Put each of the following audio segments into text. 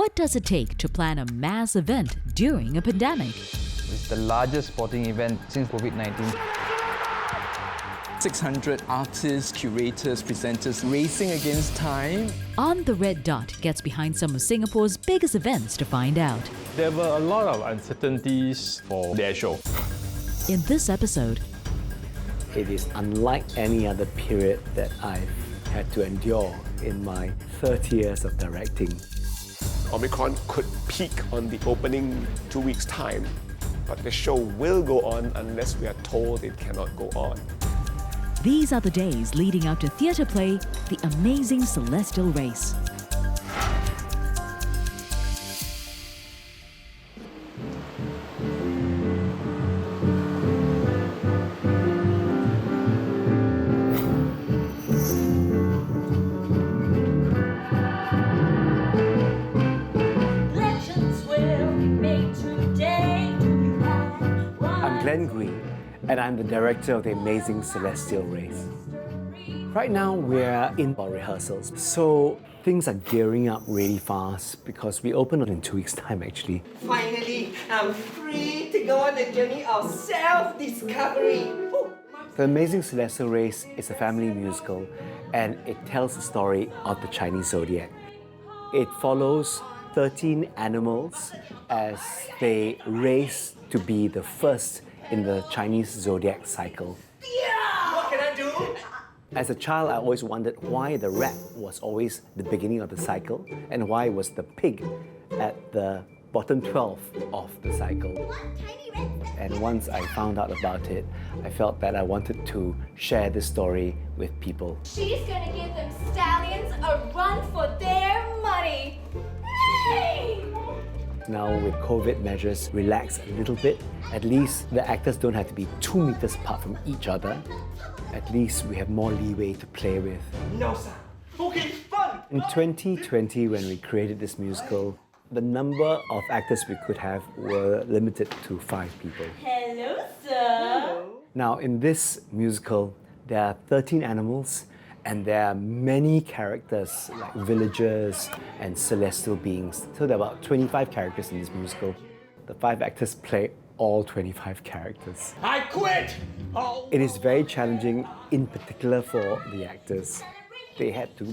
What does it take to plan a mass event during a pandemic? It's the largest sporting event since COVID-19. 600 artists, curators, presenters racing against time. On the Red Dot gets behind some of Singapore's biggest events to find out. There were a lot of uncertainties for their show. In this episode, it is unlike any other period that I've had to endure in my 30 years of directing. Omicron could peak on the opening 2 weeks' time, but the show will go on unless we are told it cannot go on. these are the days leading up to theatre play The Amazing Celestial Race. And I'm the director of The Amazing Celestial Race. Right now, we're in our rehearsals, so things are gearing up really fast because we open in 2 weeks' time, actually. Finally, I'm free to go on the journey of self-discovery. The Amazing Celestial Race is a family musical, and it tells the story of the Chinese zodiac. It follows 13 animals as they race to be the first in the Chinese zodiac cycle. Yeah! What can I do? As a child, I always wondered why the rat was always the beginning of the cycle and why was the pig at the bottom 12 of the cycle. And once I found out about it, I felt that I wanted to share this story with people. She's gonna give them stallions a run for their money. Hey! Now with COVID measures relaxed a little bit, at least the actors don't have to be 2 meters apart from each other. At least we have more leeway to play with. No, sir. Okay, fun! In 2020, when we created this musical, the number of actors we could have were limited to 5 people. Hello, sir. Now in this musical, there are 13 animals and there are many characters like villagers and celestial beings. So there are about 25 characters in this musical. The 5 actors play all 25 characters. I quit! Oh. It is very challenging, in particular for the actors. They had to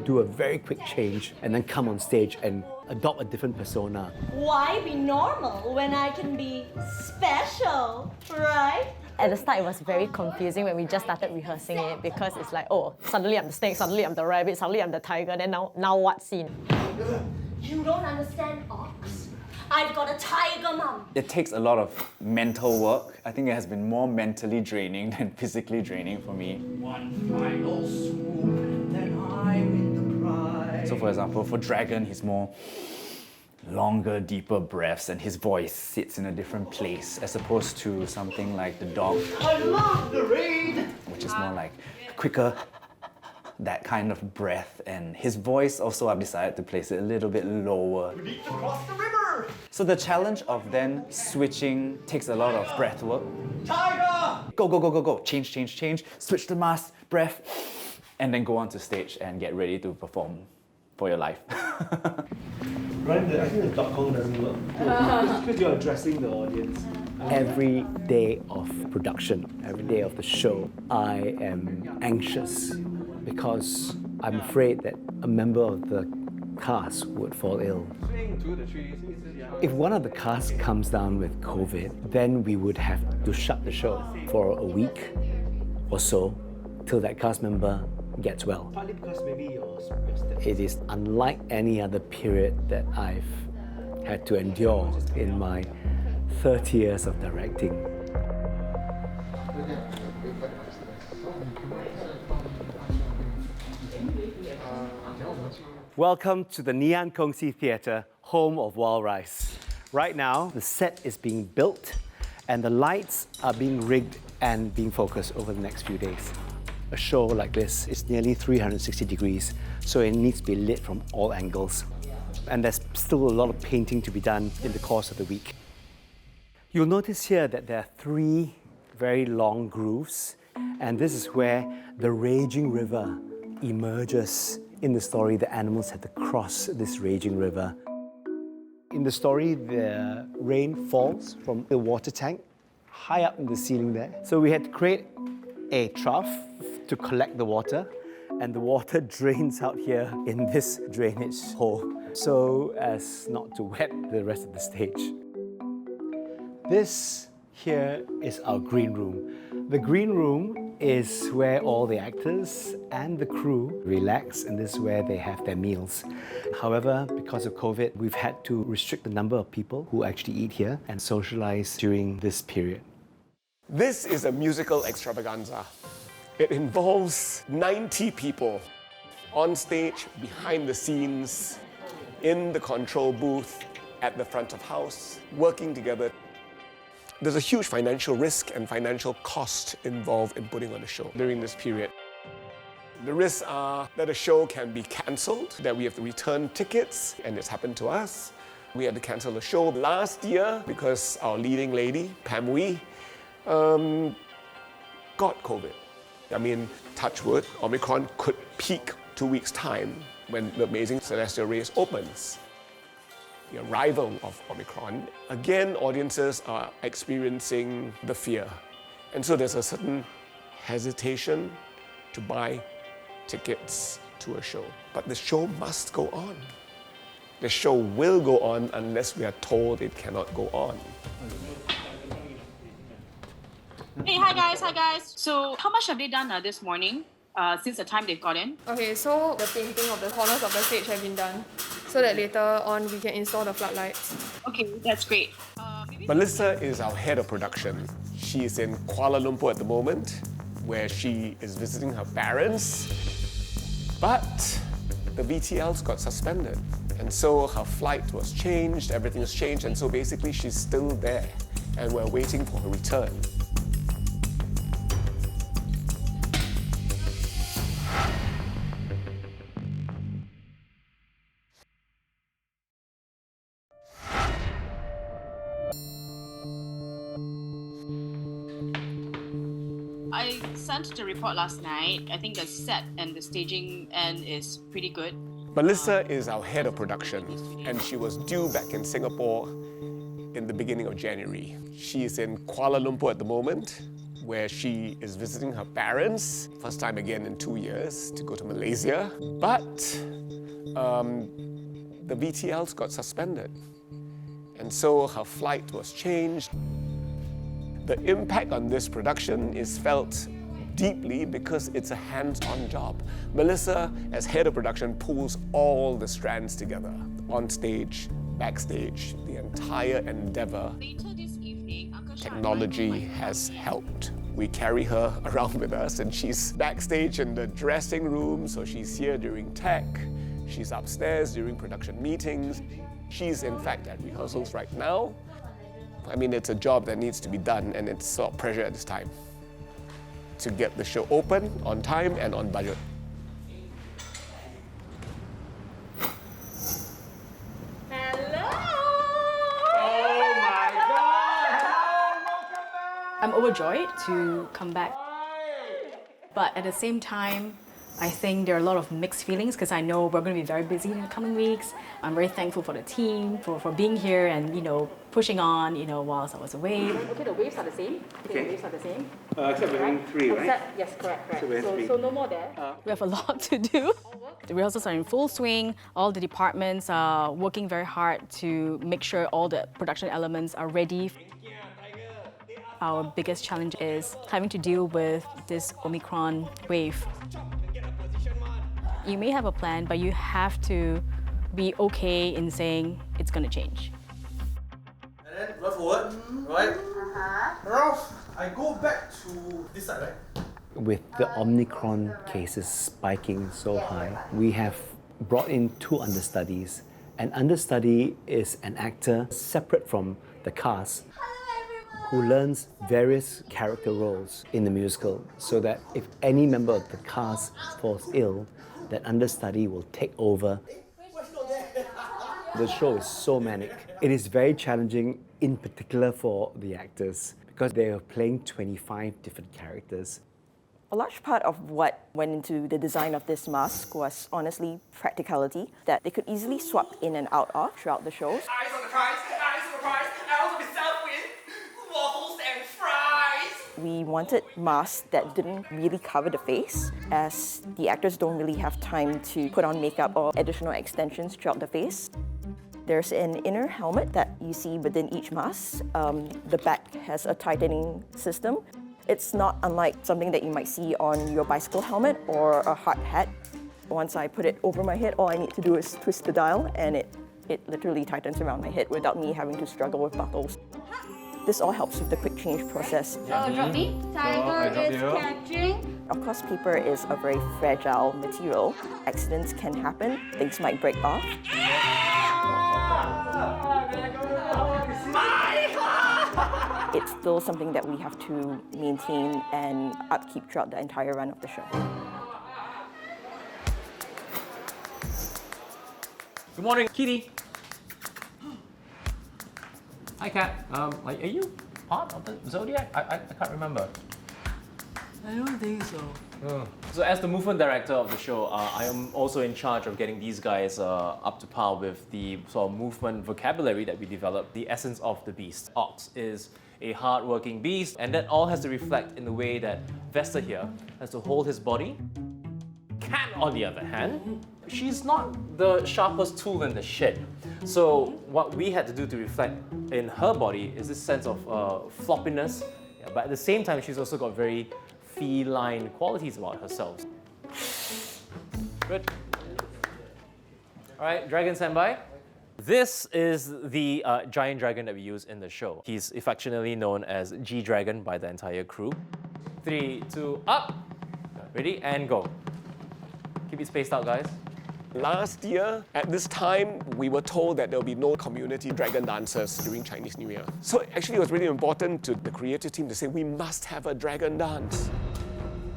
do a very quick change and then come on stage and adopt a different persona. Why be normal when I can be special, right? At the start, it was very confusing when we just started rehearsing it because it's like, oh, suddenly I'm the snake, suddenly I'm the rabbit, suddenly I'm the tiger, then now what scene? You don't understand, Ox. I've got a tiger mum. It takes a lot of mental work. I think it has been more mentally draining than physically draining for me. One final swoop, then I win the prize. So for example, for Dragon, he's more longer, deeper breaths and his voice sits in a different place as opposed to something like the dog. I love the rain! Which is more like quicker, that kind of breath, and his voice also I've decided to place it a little bit lower. We need to cross the river! So the challenge of then switching takes a lot of breath work. Tiger! Go, go, go, go, go, change, switch the mask, breath, and then go onto stage and get ready to perform for your life. Ryan, I think the dot Kong doesn't work. Because you're addressing the audience. Every day of production, every day of the show, I am anxious because I'm afraid that a member of the cast would fall ill. If one of the cast comes down with COVID, then we would have to shut the show for a week or so till that cast member gets well. Partly because maybe it is unlike any other period that I've had to endure in my 30 years of directing. Welcome to the Ngee Ann Kongsi Theatre, home of Wild Rice. Right now, the set is being built and the lights are being rigged and being focused over the next few days. A show like this is nearly 360 degrees, so it needs to be lit from all angles. And there's still a lot of painting to be done in the course of the week. You'll notice here that there are 3 very long grooves, and this is where the raging river emerges. In the story, the animals have to cross this raging river. In the story, the rain falls from the water tank high up in the ceiling there. So we had to create a trough to collect the water, and the water drains out here in this drainage hole so as not to wet the rest of the stage. This here is our green room. The green room is where all the actors and the crew relax, and this is where they have their meals. However, because of COVID, we've had to restrict the number of people who actually eat here and socialize during this period. This is a musical extravaganza. It involves 90 people on stage, behind the scenes, in the control booth, at the front of house, working together. There's a huge financial risk and financial cost involved in putting on a show during this period. The risks are that a show can be cancelled, that we have to return tickets, and it's happened to us. We had to cancel a show last year because our leading lady, Pam Wee, got COVID. I mean, touch wood, Omicron could peak 2 weeks' time when the amazing celestial race opens. The arrival of Omicron, again, audiences are experiencing the fear. And so there's a certain hesitation to buy tickets to a show. But the show must go on. The show will go on unless we are told it cannot go on. Hey, hi guys. So how much have they done this morning since the time they've got in? Okay, so the painting of the corners of the stage have been done so that later on we can install the floodlights. Okay, that's great. Melissa is our head of production. She is in Kuala Lumpur at the moment, where she is visiting her parents. But the VTLs got suspended. And so her flight was changed, everything was changed, and so basically she's still there. And we're waiting for her return. I sent the report last night. I think the set and the staging end is pretty good. Melissa is our head of production, and she was due back in Singapore in the beginning of January. She is in Kuala Lumpur at the moment, where she is visiting her parents, first time again in 2 years, to go to Malaysia. But the VTLs got suspended, and so her flight was changed. The impact on this production is felt deeply because it's a hands-on job. Melissa, as head of production, pulls all the strands together, on stage, backstage, the entire endeavor. Later this evening, Uncle Shah Technology has helped. We carry her around with us, and she's backstage in the dressing room, so she's here during tech. She's upstairs during production meetings. She's in fact at rehearsals right now. I mean, it's a job that needs to be done, and it's sort of pressure at this time to get the show open, on time, and on budget. I'm overjoyed to come back. But at the same time, I think there are a lot of mixed feelings because I know we're going to be very busy in the coming weeks. I'm very thankful for the team, for being here and, pushing on, whilst I was away. Okay, the waves are the same. Okay. The waves are the same. Except we're having 3, right? Yes, correct. So no more there. We have a lot to do. The rehearsals are in full swing. All the departments are working very hard to make sure all the production elements are ready. Our biggest challenge is having to deal with this Omicron wave. You may have a plan, but you have to be okay in saying it's going to change. And then run forward, right? Ralph, I go back to this side, right? With the Omicron cases spiking so high, we have brought in 2 understudies. An understudy is an actor separate from the cast who learns various character roles in the musical so that if any member of the cast falls ill, that understudy will take over. The show is so manic. It is very challenging, in particular for the actors, because they are playing 25 different characters. A large part of what went into the design of this mask was honestly practicality, that they could easily swap in and out of throughout the shows. Eyes on the prize, eyes on the prize. I also be served with waffles and fries. We wanted masks that didn't really cover the face, as the actors don't really have time to put on makeup or additional extensions throughout the face. There's an inner helmet that you see within each mask. The back has a tightening system. It's not unlike something that you might see on your bicycle helmet or a hard hat. Once I put it over my head, all I need to do is twist the dial and it literally tightens around my head without me having to struggle with buckles. This all helps with the quick change process. Oh, drop me. Tiger is catching. Of course, paper is a very fragile material. Accidents can happen, things might break off. It's still something that we have to maintain and upkeep throughout the entire run of the show. Good morning, Kitty. Hi, Kat. Are you part of the Zodiac? I can't remember. I don't think so. So as the movement director of the show, I am also in charge of getting these guys up to par with the sort of movement vocabulary that we developed, the essence of the beast. Ox is a hard-working beast, and that all has to reflect in the way that Vesta here has to hold his body. Cat, on the other hand, she's not the sharpest tool in the shed. So what we had to do to reflect in her body is this sense of floppiness, but at the same time, she's also got very feline qualities about herself. Good. All right, dragon stand by. This is the giant dragon that we use in the show. He's affectionately known as G-Dragon by the entire crew. 3, 2, up. Ready, and go. Keep it spaced out, guys. Last year, at this time, we were told that there will be no community dragon dancers during Chinese New Year. So actually it was really important to the creative team to say, we must have a dragon dance.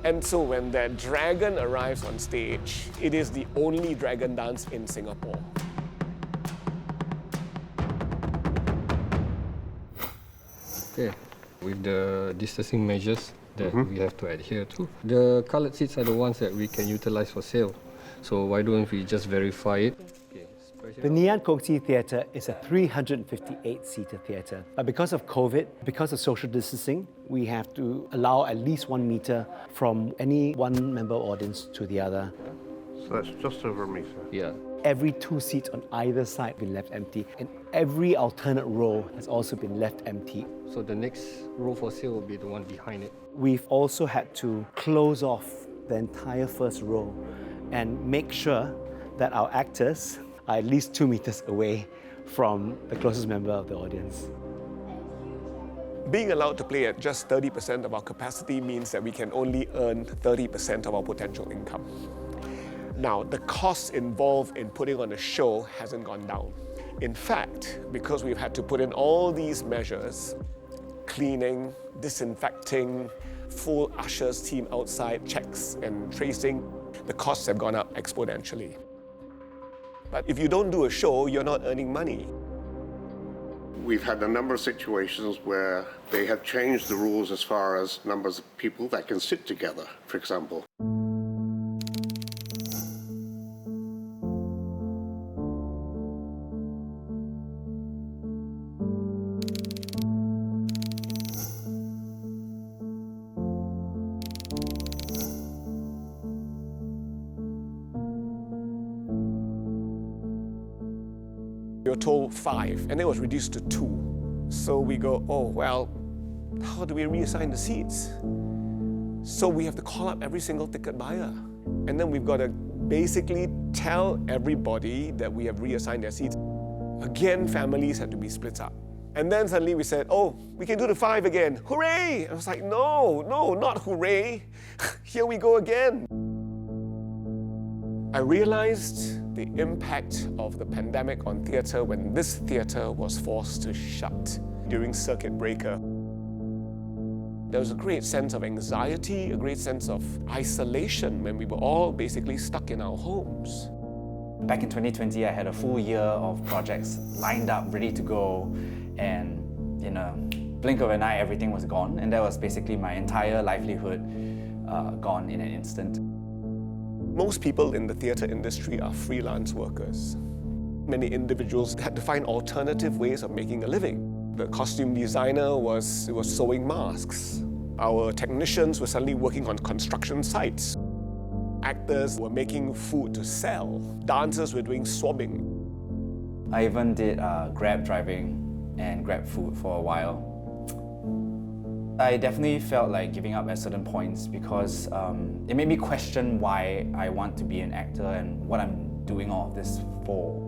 And so when that dragon arrives on stage, it is the only dragon dance in Singapore. Okay, with the distancing measures that we have to adhere to, the coloured seats are the ones that we can utilise for sale. So why don't we just verify it? The Ngee Ann Kong Si Theatre is a 358-seater theatre. But because of COVID, because of social distancing, we have to allow at least 1 metre from any one member audience to the other. So that's just over a metre? Yeah. Every 2 seats on either side have been left empty, and every alternate row has also been left empty. So the next row for sale will be the one behind it. We've also had to close off the entire first row and make sure that our actors are at least 2 meters away from the closest member of the audience. Being allowed to play at just 30% of our capacity means that we can only earn 30% of our potential income. Now, the costs involved in putting on a show hasn't gone down. In fact, because we've had to put in all these measures, cleaning, disinfecting, full ushers team outside, checks and tracing, the costs have gone up exponentially. But if you don't do a show, you're not earning money. We've had a number of situations where they have changed the rules as far as numbers of people that can sit together, for example. We were told 5, and it was reduced to 2. So we go, oh, well, how do we reassign the seats? So we have to call up every single ticket buyer. And then we've got to basically tell everybody that we have reassigned their seats. Again, families had to be split up. And then suddenly we said, oh, we can do the 5 again. Hooray! I was like, no, not hooray. Here we go again. I realized the impact of the pandemic on theatre when this theatre was forced to shut during circuit breaker. There was a great sense of anxiety, a great sense of isolation when we were all basically stuck in our homes. Back in 2020, I had a full year of projects lined up, ready to go, and in a blink of an eye, everything was gone, and that was basically my entire livelihood gone in an instant. Most people in the theatre industry are freelance workers. Many individuals had to find alternative ways of making a living. The costume designer was sewing masks. Our technicians were suddenly working on construction sites. Actors were making food to sell. Dancers were doing swabbing. I even did Grab driving and Grab food for a while. I definitely felt like giving up at certain points because it made me question why I want to be an actor and what I'm doing all of this for.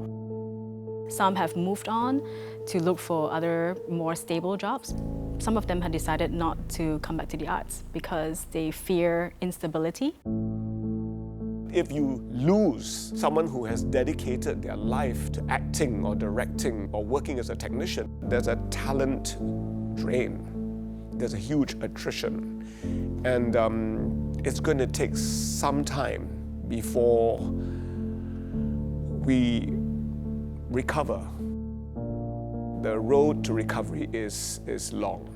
Some have moved on to look for other more stable jobs. Some of them have decided not to come back to the arts because they fear instability. If you lose someone who has dedicated their life to acting or directing or working as a technician, there's a talent drain. There's a huge attrition. And it's going to take some time before we recover. The road to recovery is long.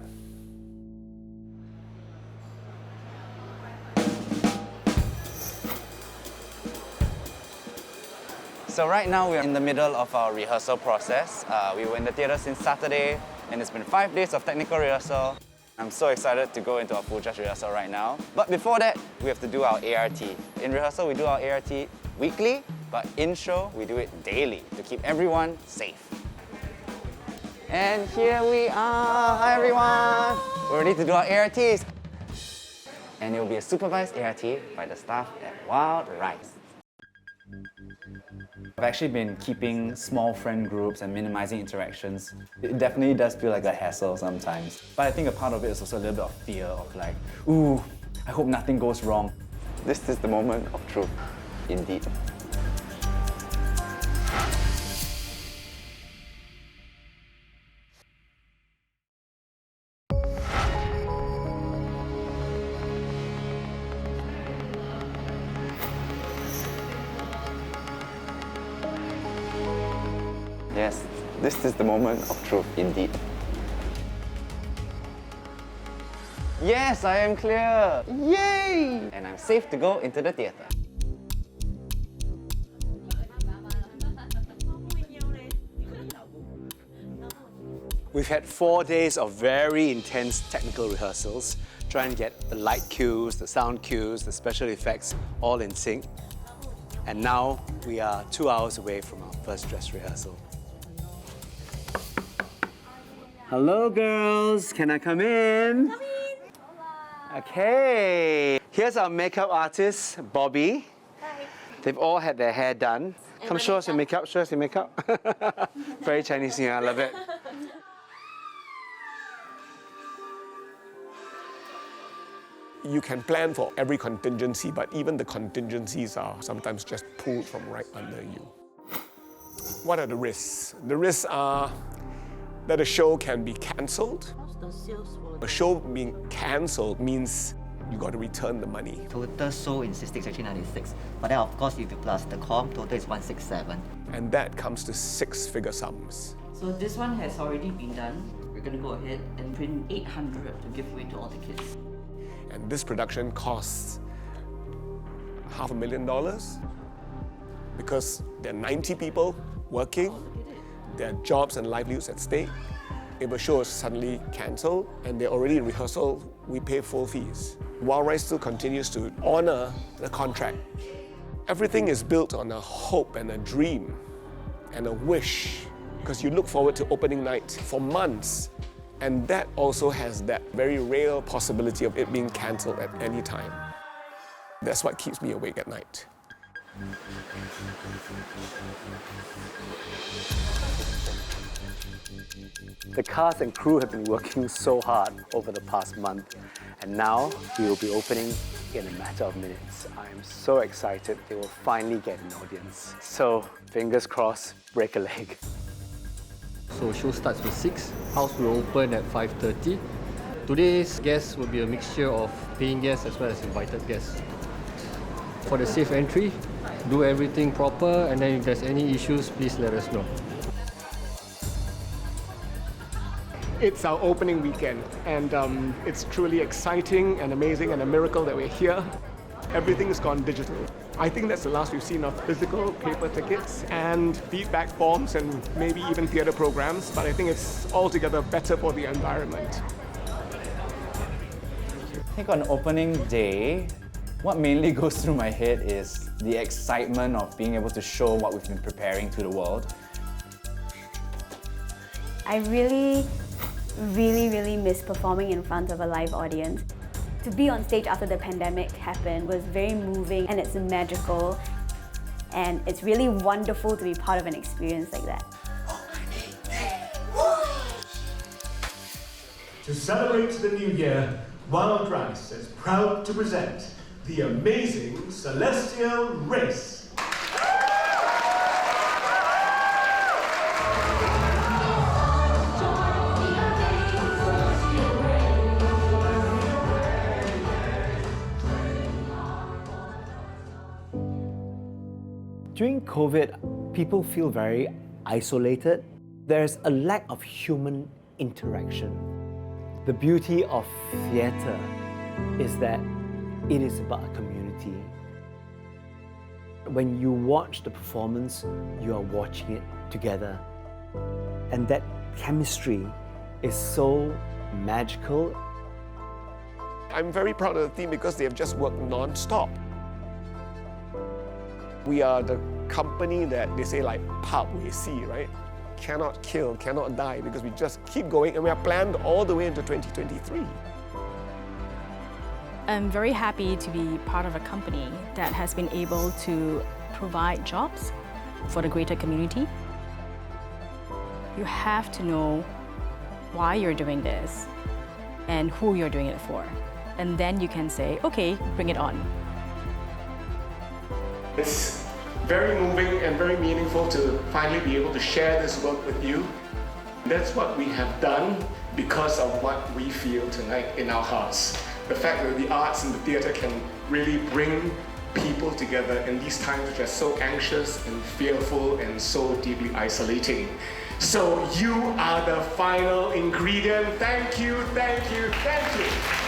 So right now we're in the middle of our rehearsal process. We were in the theatre since Saturday and it's been 5 days of technical rehearsal. I'm so excited to go into our full dress rehearsal right now. But before that, we have to do our ART. In rehearsal, we do our ART weekly, but in show, we do it daily to keep everyone safe. And here we are. Hi everyone. We're ready to do our ARTs. And it will be a supervised ART by the staff at Wild Rice. I've actually been keeping small friend groups and minimizing interactions. It definitely does feel like a hassle sometimes. But I think a part of it is also a little bit of fear of like, ooh, I hope nothing goes wrong. This is the moment of truth, indeed. Yes, this is the moment of truth, indeed. Yes, I am clear! Yay! And I'm safe to go into the theatre. We've had 4 days of very intense technical rehearsals, trying to get the light cues, the sound cues, the special effects all in sync. And now we are 2 hours away from our first dress rehearsal. Hello, girls. Can I come in? Come in. Okay. Here's our makeup artist, Bobby. Hi. They've all had their hair done. Come show us your makeup. Show us your makeup. Very Chinese here. I love it. You can plan for every contingency, but even the contingencies are sometimes just pulled from right under you. What are the risks? The risks are that a show can be cancelled. A show being cancelled means you got to return the money. Total sold in 66 actually 96. But then of course if you plus the comm, total is 167. And that comes to 6-figure sums. So this one has already been done. We're going to go ahead and print 800 to give away to all the kids. And this production costs $500,000 because there are 90 people working. There are jobs and livelihoods at stake. If a show is suddenly cancelled and they're already in rehearsal, we pay full fees. Wild Rice still continues to honor the contract. Everything is built on a hope and a dream and a wish because you look forward to opening night for months. And that also has that very real possibility of it being cancelled at any time. That's what keeps me awake at night. The cast and crew have been working so hard over the past month, and now we will be opening in a matter of minutes. I am so excited they will finally get an audience. So, fingers crossed, break a leg. So show starts with 6, house will open at 5:30. Today's guests will be a mixture of paying guests as well as invited guests. For the safe entry, do everything proper, and then if there's any issues, please let us know. It's our opening weekend, and it's truly exciting and amazing and a miracle that we're here. Everything's gone digital. I think that's the last we've seen of physical paper tickets and feedback forms and maybe even theatre programs, but I think it's altogether better for the environment. I think on opening day, what mainly goes through my head is the excitement of being able to show what we've been preparing to the world. I really miss performing in front of a live audience. To be on stage after the pandemic happened was very moving, and it's magical, and it's really wonderful to be part of an experience like that. To celebrate the new year, Wild Rice is proud to present the amazing Celestial Race. During COVID, people feel very isolated. There's a lack of human interaction. The beauty of theatre is that it is about a community. When you watch the performance, you are watching it together. And that chemistry is so magical. I'm very proud of the team because they have just worked non-stop. We are the company that they say like pulp we see, right? Cannot kill, cannot die, because we just keep going and we are planned all the way into 2023. I'm very happy to be part of a company that has been able to provide jobs for the greater community. You have to know why you're doing this and who you're doing it for. And then you can say, okay, bring it on. It's very moving and very meaningful to finally be able to share this work with you. That's what we have done because of what we feel tonight in our hearts. The fact that the arts and the theatre can really bring people together in these times which are so anxious and fearful and so deeply isolating. So you are the final ingredient. Thank you, thank you, thank you.